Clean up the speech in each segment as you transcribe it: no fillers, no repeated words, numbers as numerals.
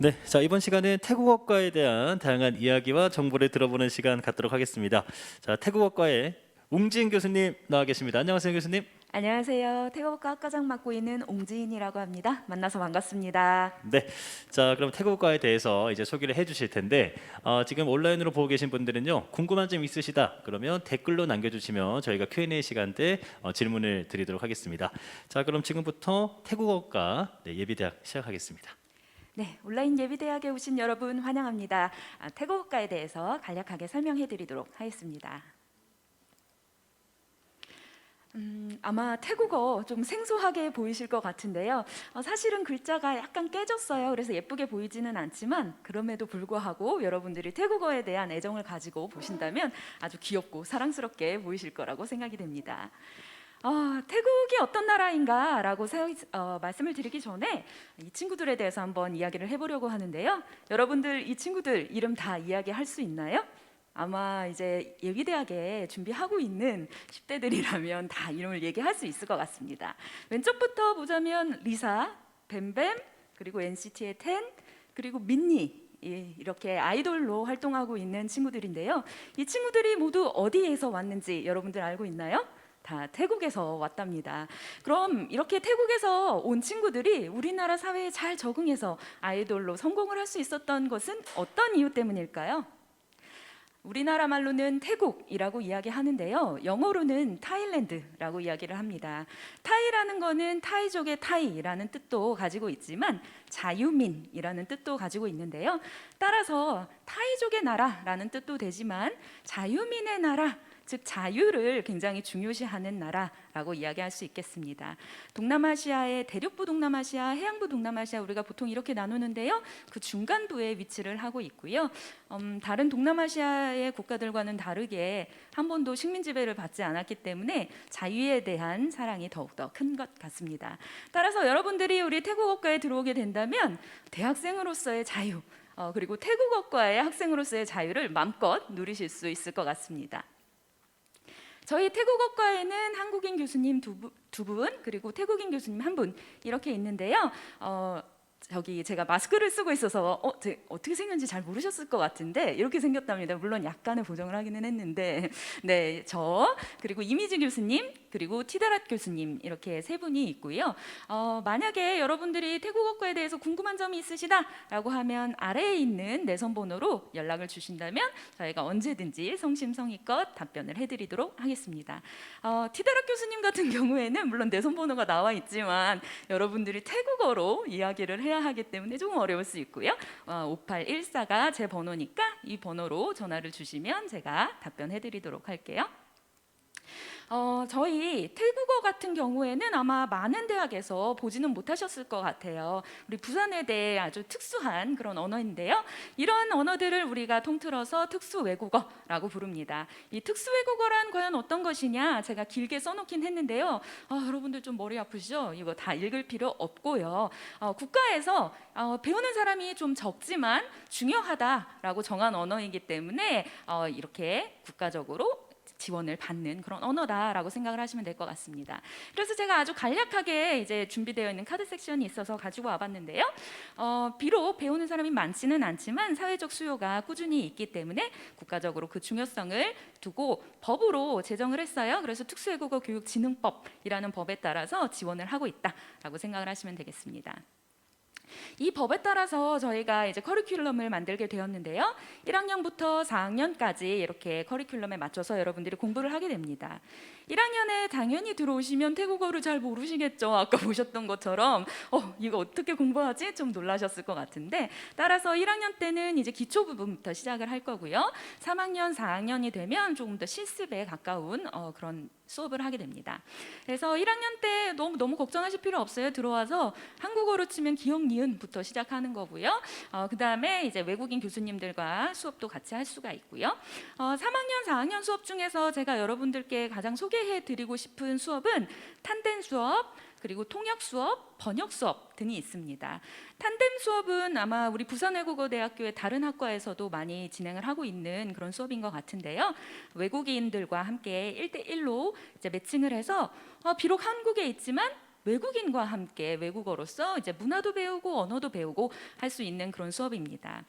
네, 자 이번 시간은 태국어과에 대한 다양한 이야기와 정보를 들어보는 시간 갖도록 하겠습니다. 자, 태국어과의 웅진 교수님 나와 계십니다. 안녕하세요, 교수님. 안녕하세요. 태국어과 학과장 맡고 있는 옹지인이라고 합니다. 만나서 반갑습니다. 네, 자 그럼 태국어과에 대해서 이제 소개를 해주실 텐데 지금 온라인으로 보고 계신 분들은요 궁금한 점 있으시다 그러면 댓글로 남겨주시면 저희가 Q&A 시간 때 질문을 드리도록 하겠습니다. 자 그럼 지금부터 태국어과 예비대학 시작하겠습니다. 네, 온라인 예비대학에 오신 여러분 환영합니다. 태국어과에 대해서 간략하게 설명해 드리도록 하겠습니다. 아마 태국어 좀 생소하게 보이실 것 같은데요. 사실은 글자가 약간 깨졌어요. 그래서 예쁘게 보이지는 않지만 그럼에도 불구하고 여러분들이 태국어에 대한 애정을 가지고 보신다면 아주 귀엽고 사랑스럽게 보이실 거라고 생각이 됩니다. 태국이 어떤 나라인가라고 말씀을 드리기 전에 이 친구들에 대해서 한번 이야기를 해보려고 하는데요. 여러분들 이 친구들 이름 다 이야기할 수 있나요? 아마 이제 예비대학에 준비하고 있는 10대들이라면 다 이름을 얘기할 수 있을 것 같습니다. 왼쪽부터 보자면 리사, 뱀뱀, 그리고 NCT의 텐, 그리고 민니 이렇게 아이돌로 활동하고 있는 친구들인데요. 이 친구들이 모두 어디에서 왔는지 여러분들 알고 있나요? 다 태국에서 왔답니다. 그럼 이렇게 태국에서 온 친구들이 우리나라 사회에 잘 적응해서 아이돌로 성공을 할 수 있었던 것은 어떤 이유 때문일까요? 우리나라 말로는 태국이라고 이야기하는데요. 영어로는 타일랜드라고 이야기를 합니다. 타이라는 거는 타이족의 타이라는 뜻도 가지고 있지만 자유민이라는 뜻도 가지고 있는데요. 따라서 타이족의 나라라는 뜻도 되지만 자유민의 나라, 즉 자유를 굉장히 중요시하는 나라라고 이야기할 수 있겠습니다. 동남아시아의 대륙부 동남아시아, 해양부 동남아시아 우리가 보통 이렇게 나누는데요. 그 중간부에 위치를 하고 있고요. 다른 동남아시아의 국가들과는 다르게 한 번도 식민 지배를 받지 않았기 때문에 자유에 대한 사랑이 더욱더 큰 것 같습니다. 따라서 여러분들이 우리 태국어과에 들어오게 된다면 대학생으로서의 자유, 그리고 태국어과의 학생으로서의 자유를 마음껏 누리실 수 있을 것 같습니다. 저희 태국어과에는 한국인 교수님 두 분, 그리고 태국인 교수님 한 분 이렇게 있는데요. 저기 제가 마스크를 쓰고 있어서 어떻게 생겼는지 잘 모르셨을 것 같은데 이렇게 생겼답니다. 물론 약간의 보정을 하기는 했는데 네, 저 그리고 이미지 교수님 그리고 티다랏 교수님 이렇게 세 분이 있고요. 만약에 여러분들이 태국어과에 대해서 궁금한 점이 있으시다라고 하면 아래에 있는 내선 번호로 연락을 주신다면 저희가 언제든지 성심성의껏 답변을 해드리도록 하겠습니다. 티다랏 교수님 같은 경우에는 물론 내선 번호가 나와 있지만 여러분들이 태국어로 이야기를 해야 하기 때문에 조금 어려울 수 있고요. 5814가 제 번호니까 이 번호로 전화를 주시면 제가 답변해 드리도록 할게요. 저희 태국어 같은 경우에는 아마 많은 대학에서 보지는 못하셨을 것 같아요. 우리 부산에대해 아주 특수한 그런 언어인데요. 이런 언어들을 우리가 통틀어서 특수외국어라고 부릅니다. 이 특수외국어란 과연 어떤 것이냐 제가 길게 써놓긴 했는데요. 여러분들 좀 머리 아프시죠? 이거 다 읽을 필요 없고요. 국가에서 배우는 사람이 좀 적지만 중요하다라고 정한 언어이기 때문에 이렇게 국가적으로 지원을 받는 그런 언어다라고 생각을 하시면 될 것 같습니다. 그래서 제가 아주 간략하게 이제 준비되어 있는 카드 섹션이 있어서 가지고 와봤는데요. 비록 배우는 사람이 많지는 않지만 사회적 수요가 꾸준히 있기 때문에 국가적으로 그 중요성을 두고 법으로 제정을 했어요. 그래서 특수외국어 교육진흥법이라는 법에 따라서 지원을 하고 있다라고 생각을 하시면 되겠습니다. 이 법에 따라서 저희가 이제 커리큘럼을 만들게 되었는데요. 1학년부터 4학년까지 이렇게 커리큘럼에 맞춰서 여러분들이 공부를 하게 됩니다. 1학년에 당연히 들어오시면 태국어를 잘 모르시겠죠. 아까 보셨던 것처럼 이거 어떻게 공부하지? 좀 놀라셨을 것 같은데 따라서 1학년 때는 이제 기초 부분부터 시작을 할 거고요. 3학년, 4학년이 되면 조금 더 실습에 가까운 그런 수업을 하게 됩니다. 그래서 1학년 때 너무 걱정하실 필요 없어요. 들어와서 한국어로 치면 기억 니은부터 시작하는 거고요. 그 다음에 이제 외국인 교수님들과 수업도 같이 할 수가 있고요. 3학년, 4학년 수업 중에서 제가 여러분들께 가장 소개해드리고 싶은 수업은 탄덴 수업, 그리고 통역 수업, 번역 수업 등이 있습니다. 탄뎀 수업은 아마 우리 부산외국어대학교의 다른 학과에서도 많이 진행을 하고 있는 그런 수업인 것 같은데요. 외국인들과 함께 1대1로 이제 매칭을 해서 비록 한국에 있지만 외국인과 함께 외국어로서 이제 문화도 배우고 언어도 배우고 할 수 있는 그런 수업입니다.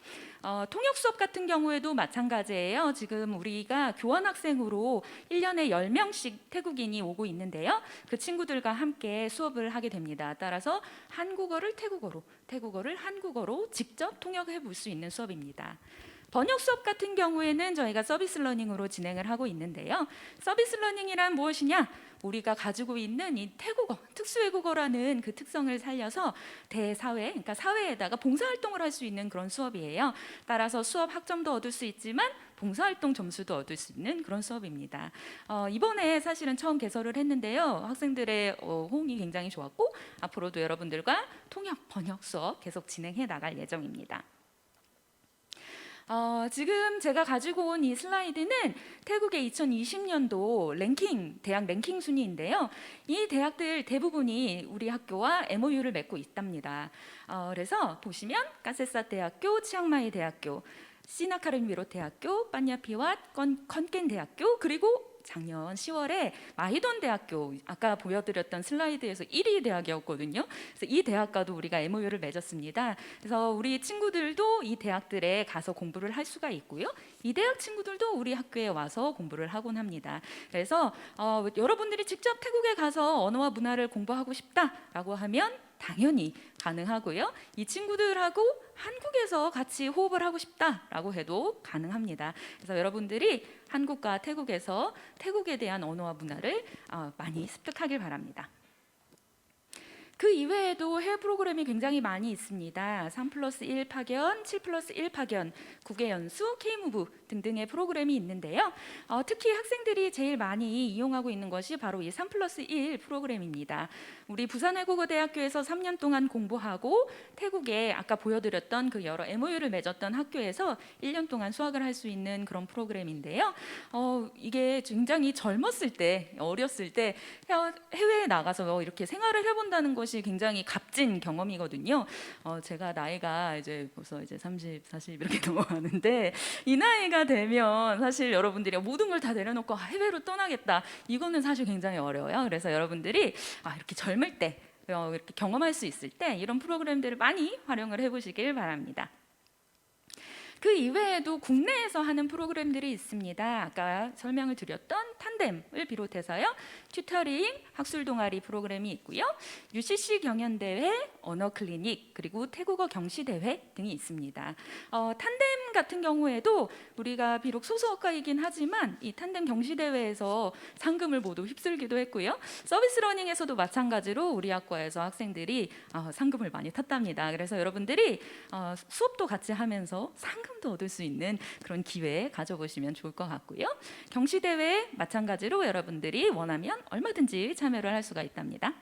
통역 수업 같은 경우에도 마찬가지예요. 지금 우리가 교환학생으로 1년에 10명씩 태국인이 오고 있는데요. 그 친구들과 함께 수업을 하게 됩니다. 따라서 한국어를 태국어로, 태국어를 한국어로 직접 통역해 볼 수 있는 수업입니다. 번역 수업 같은 경우에는 저희가 서비스 러닝으로 진행을 하고 있는데요. 서비스 러닝이란 무엇이냐? 우리가 가지고 있는 이 태국어, 특수외국어라는 그 특성을 살려서 대사회, 그러니까 사회에다가 봉사활동을 할 수 있는 그런 수업이에요. 따라서 수업 학점도 얻을 수 있지만 봉사활동 점수도 얻을 수 있는 그런 수업입니다. 이번에 사실은 처음 개설을 했는데요. 학생들의 호응이 굉장히 좋았고 앞으로도 여러분들과 통역, 번역 수업 계속 진행해 나갈 예정입니다. 지금 제가 가지고 온 이 슬라이드는 태국의 2020년도 랭킹, 대학 랭킹 순위인데요. 이 대학들 대부분이 우리 학교와 MOU를 맺고 있답니다. 그래서 보시면 까세사 대학교, 치앙마이 대학교, 시나카른 위로 대학교, 빠냐피와 컨깬 대학교, 그리고 작년 10월에 마히돈 대학교, 아까 보여드렸던 슬라이드에서 1위 대학이었거든요. 그래서 이 대학과도 우리가 MOU를 맺었습니다. 그래서 우리 친구들도 이 대학들에 가서 공부를 할 수가 있고요. 이 대학 친구들도 우리 학교에 와서 공부를 하곤 합니다. 그래서 여러분들이 직접 태국에 가서 언어와 문화를 공부하고 싶다라고 하면 당연히 가능하고요. 이 친구들하고 한국에서 같이 호흡을 하고 싶다라고 해도 가능합니다. 그래서 여러분들이 한국과 태국에서 태국에 대한 언어와 문화를 많이 습득하길 바랍니다. 그 이외에도 해외 프로그램이 굉장히 많이 있습니다. 3+1 파견, 7+1 파견, 국외 연수, K무브 등등의 프로그램이 있는데요. 특히 학생들이 제일 많이 이용하고 있는 것이 바로 이 3+1 프로그램입니다. 우리 부산외국어대학교에서 3년 동안 공부하고 태국에 아까 보여드렸던 그 여러 MOU를 맺었던 학교에서 1년 동안 수학을 할 수 있는 그런 프로그램인데요. 이게 굉장히 젊었을 때, 어렸을 때 해외에 나가서 이렇게 생활을 해본다는 것이 굉장히 값진 경험이거든요. 제가 나이가 이제 벌써 이제 30, 40 이렇게 넘어가는데 이 나이가 되면 사실 여러분들이 모든 걸 다 내려놓고 해외로 떠나겠다. 이거는 사실 굉장히 어려워요. 그래서 여러분들이 이렇게 젊을 때 이렇게 경험할 수 있을 때 이런 프로그램들을 많이 활용을 해보시길 바랍니다. 그 이외에도 국내에서 하는 프로그램들이 있습니다. 아까 설명을 드렸던 탄뎀을 비롯해서요. 튜터링, 학술 동아리 프로그램이 있고요. UCC 경연대회, 언어 클리닉, 그리고 태국어 경시대회 등이 있습니다. 탄뎀 같은 경우에도 우리가 비록 소수학과이긴 하지만 이 탄뎀 경시대회에서 상금을 모두 휩쓸기도 했고요. 서비스 러닝에서도 마찬가지로 우리 학과에서 학생들이 상금을 많이 탔답니다. 그래서 여러분들이 수업도 같이 하면서 상금도 얻을 수 있는 그런 기회 가져보시면 좋을 것 같고요. 경시대회 마찬가지로 여러분들이 원하면 얼마든지 참여를 할 수가 있답니다.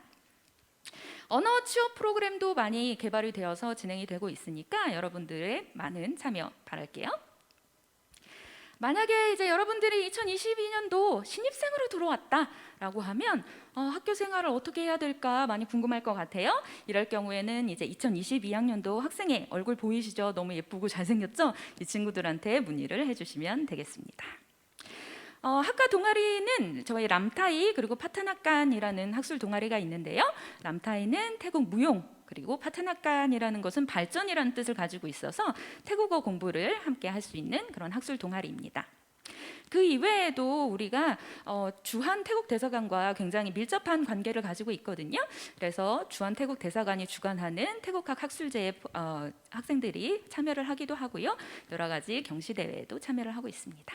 언어 취업 프로그램도 많이 개발이 되어서 진행이 되고 있으니까 여러분들의 많은 참여 바랄게요. 만약에 이제 여러분들이 2022년도 신입생으로 들어왔다라고 하면 학교 생활을 어떻게 해야 될까 많이 궁금할 것 같아요. 이럴 경우에는 이제 2022학년도 학생의 얼굴 보이시죠? 너무 예쁘고 잘생겼죠? 이 친구들한테 문의를 해주시면 되겠습니다. 학과 동아리는 저희 람타이 그리고 파타나칸이라는 학술 동아리가 있는데요. 람타이는 태국 무용 그리고 파타나칸이라는 것은 발전이라는 뜻을 가지고 있어서 태국어 공부를 함께 할 수 있는 그런 학술 동아리입니다. 그 이외에도 우리가 주한 태국 대사관과 굉장히 밀접한 관계를 가지고 있거든요. 그래서 주한 태국 대사관이 주관하는 태국학 학술제에 학생들이 참여를 하기도 하고요. 여러 가지 경시대회에도 참여를 하고 있습니다.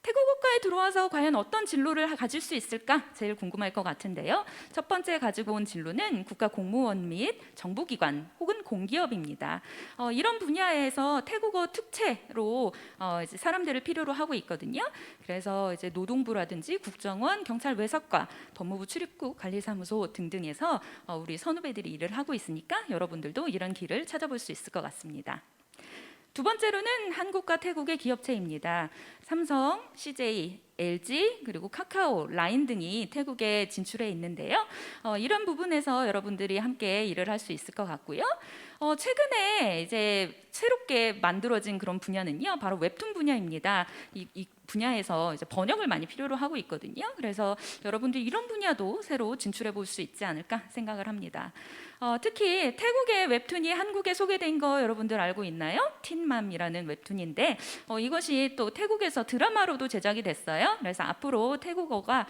태국어과에 들어와서 과연 어떤 진로를 가질 수 있을까 제일 궁금할 것 같은데요. 첫 번째 가지고 온 진로는 국가공무원 및 정부기관 혹은 공기업입니다. 이런 분야에서 태국어 특채로 이제 사람들을 필요로 하고 있거든요. 그래서 이제 노동부라든지 국정원, 경찰 외석과 법무부 출입국 관리사무소 등등에서 우리 선후배들이 일을 하고 있으니까 여러분들도 이런 길을 찾아볼 수 있을 것 같습니다. 두 번째로는 한국과 태국의 기업체입니다. 삼성, CJ, LG 그리고 카카오, 라인 등이 태국에 진출해 있는데요. 이런 부분에서 여러분들이 함께 일을 할 수 있을 것 같고요. 최근에 이제 새롭게 만들어진 그런 분야는요, 바로 웹툰 분야입니다. 이 분야에서 이제 번역을 많이 필요로 하고 있거든요. 그래서 여러분들이 이런 분야도 새로 진출해 볼 수 있지 않을까 생각을 합니다. 특히 태국의 웹툰이 한국에 소개된 거 여러분들 알고 있나요? 틴맘이라는 웹툰인데 이것이 또 태국에서 드라마로도 제작이 됐어요. 그래서 앞으로 태국어가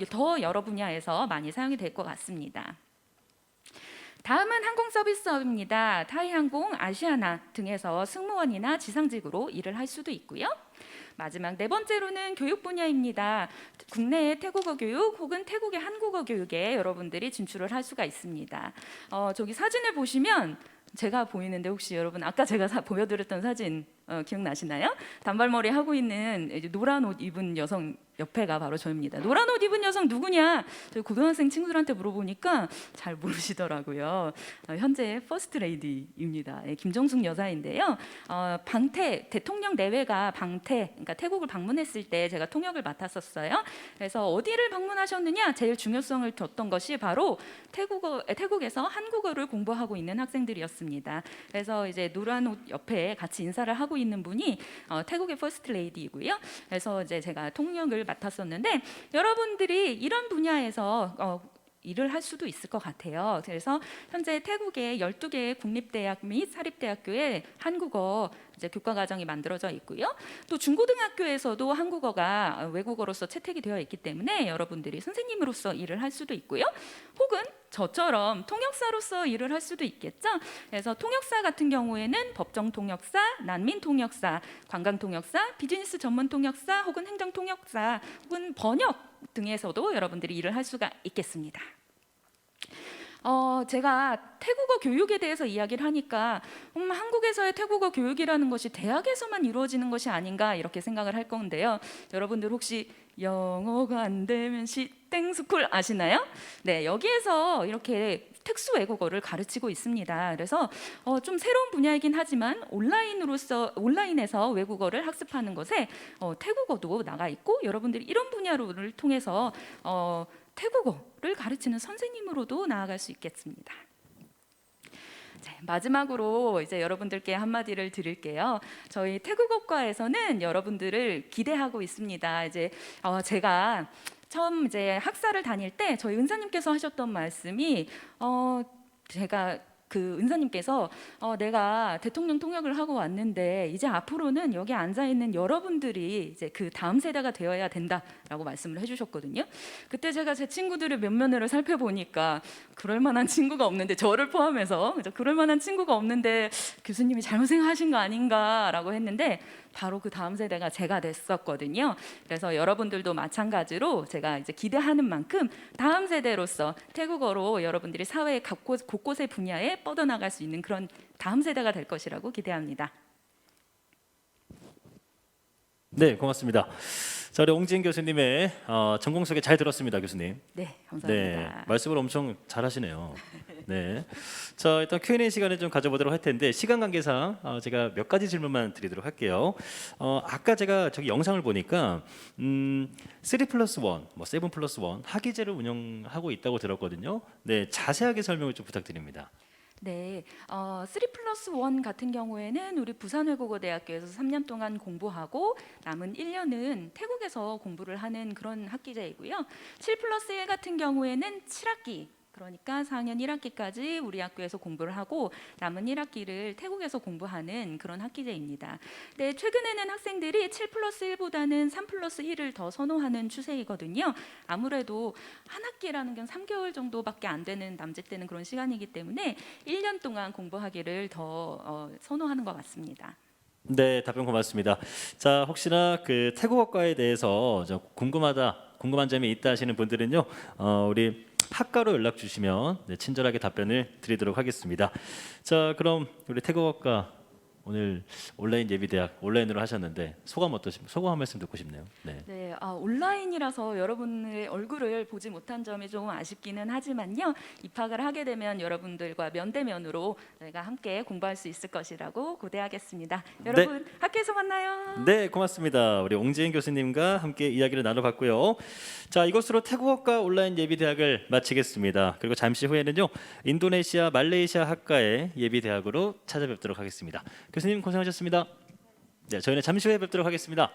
더 여러 분야에서 많이 사용이 될 것 같습니다. 다음은 항공 서비스업입니다. 타이항공, 아시아나 등에서 승무원이나 지상직으로 일을 할 수도 있고요. 마지막 네 번째로는 교육 분야입니다. 국내의 태국어 교육 혹은 태국의 한국어 교육에 여러분들이 진출을 할 수가 있습니다. 저기 사진을 보시면 제가 보이는데 혹시 여러분 아까 제가 보여드렸던 사진 기억나시나요? 단발머리 하고 있는 이제 노란 옷 입은 여성 옆에가 바로 저입니다. 노란 옷 입은 여성 누구냐? 저희 고등학생 친구들한테 물어보니까 잘 모르시더라고요. 현재 퍼스트 레이디입니다. 김정숙 여사인데요. 방태 대통령 내외가 방태, 그러니까 태국을 방문했을 때 제가 통역을 맡았었어요. 그래서 어디를 방문하셨느냐? 제일 중요성을 뒀던 것이 바로 태국에서 한국어를 공부하고 있는 학생들이었습니다. 그래서 이제 노란 옷 옆에 같이 인사를 하고 있는 분이 태국의 퍼스트 레이디이고요. 그래서 이제 제가 통역을 맡았었는데 여러분들이 이런 분야에서 일을 할 수도 있을 것 같아요. 그래서 현재 태국의 12개의 국립대학 및 사립대학교에 한국어 이제 교과 과정이 만들어져 있고요. 또 중고등학교에서도 한국어가 외국어로서 채택이 되어 있기 때문에 여러분들이 선생님으로서 일을 할 수도 있고요. 혹은 저처럼 통역사로서 일을 할 수도 있겠죠. 그래서 통역사 같은 경우에는 법정 통역사, 난민 통역사, 관광 통역사, 비즈니스 전문 통역사, 혹은 행정 통역사, 혹은 번역 등에서도 여러분들이 일을 할 수가 있겠습니다. 제가 태국어 교육에 대해서 이야기를 하니까 한국에서의 태국어 교육이라는 것이 대학에서만 이루어지는 것이 아닌가 이렇게 생각을 할 건데요. 여러분들 혹시 영어가 안 되면 땡스쿨 아시나요? 네, 여기에서 이렇게 특수 외국어를 가르치고 있습니다. 그래서 좀 새로운 분야이긴 하지만 온라인에서 외국어를 학습하는 것에 태국어도 나가 있고 여러분들이 이런 분야를 통해서 태국어를 가르치는 선생님으로도 나아갈 수 있겠습니다. 마지막으로 이제 여러분들께 한마디를 드릴게요. 저희 태국어과에서는 여러분들을 기대하고 있습니다. 이제 제가 처음 이제 학사를 다닐 때 저희 은사님께서 하셨던 말씀이 제가 그 은사님께서 내가 대통령 통역을 하고 왔는데 이제 앞으로는 여기 앉아 있는 여러분들이 이제 그 다음 세대가 되어야 된다라고 말씀을 해주셨거든요. 그때 제가 제 친구들의 면면을 살펴보니까 그럴 만한 친구가 없는데 저를 포함해서 그럴 만한 친구가 없는데 교수님이 잘못 생각하신 거 아닌가라고 했는데 바로 그 다음 세대가 제가 됐었거든요. 그래서 여러분들도 마찬가지로 제가 이제 기대하는 만큼 다음 세대로서 태국어로 여러분들이 사회 곳곳의 분야에 뻗어나갈 수 있는 그런 다음 세대가 될 것이라고 기대합니다. 네, 고맙습니다. 자, 우리 옹진 교수님의 전공 소개 잘 들었습니다, 교수님. 네, 감사합니다. 네, 말씀을 엄청 잘하시네요. 네, 자 일단 Q&A 시간을 좀 가져보도록 할 텐데 시간 관계상 제가 몇 가지 질문만 드리도록 할게요. 아까 제가 저기 영상을 보니까 3+1, 뭐 7+1 학위제를 운영하고 있다고 들었거든요. 네, 자세하게 설명을 좀 부탁드립니다. 네, 3+1 같은 경우에는 우리 부산외국어대학교에서 3년 동안 공부하고 남은 1년은 태국에서 공부를 하는 그런 학기제이고요. 7+1 같은 경우에는 7학기, 그러니까 4학년 1학기까지 우리 학교에서 공부를 하고 남은 1학기를 태국에서 공부하는 그런 학기제입니다. 네, 최근에는 학생들이 7+1보다는 3+1을 더 선호하는 추세이거든요. 아무래도 한 학기라는 건 3개월 정도밖에 안 되는 남짓되는 그런 시간이기 때문에 1년 동안 공부하기를 더 선호하는 것 같습니다. 네, 답변 고맙습니다. 자, 혹시나 그 태국어과에 대해서 궁금한 점이 있다 하시는 분들은요, 우리 학과로 연락 주시면 친절하게 답변을 드리도록 하겠습니다. 자, 그럼 우리 태국어과 오늘 온라인 예비대학 온라인으로 하셨는데 소감 어떠십니까? 소감 한 말씀 듣고 싶네요. 네. 네, 온라인이라서 여러분의 얼굴을 보지 못한 점이 조금 아쉽기는 하지만요. 입학을 하게 되면 여러분들과 면대면으로 저희가 함께 공부할 수 있을 것이라고 고대하겠습니다. 여러분 학교에서 만나요. 네, 고맙습니다. 우리 옹지은 교수님과 함께 이야기를 나눠봤고요. 자, 이것으로 태국어과 온라인 예비대학을 마치겠습니다. 그리고 잠시 후에는요, 인도네시아, 말레이시아 학과의 예비대학으로 찾아뵙도록 하겠습니다. 교수님 고생하셨습니다. 네, 저희는 잠시 후에 뵙도록 하겠습니다.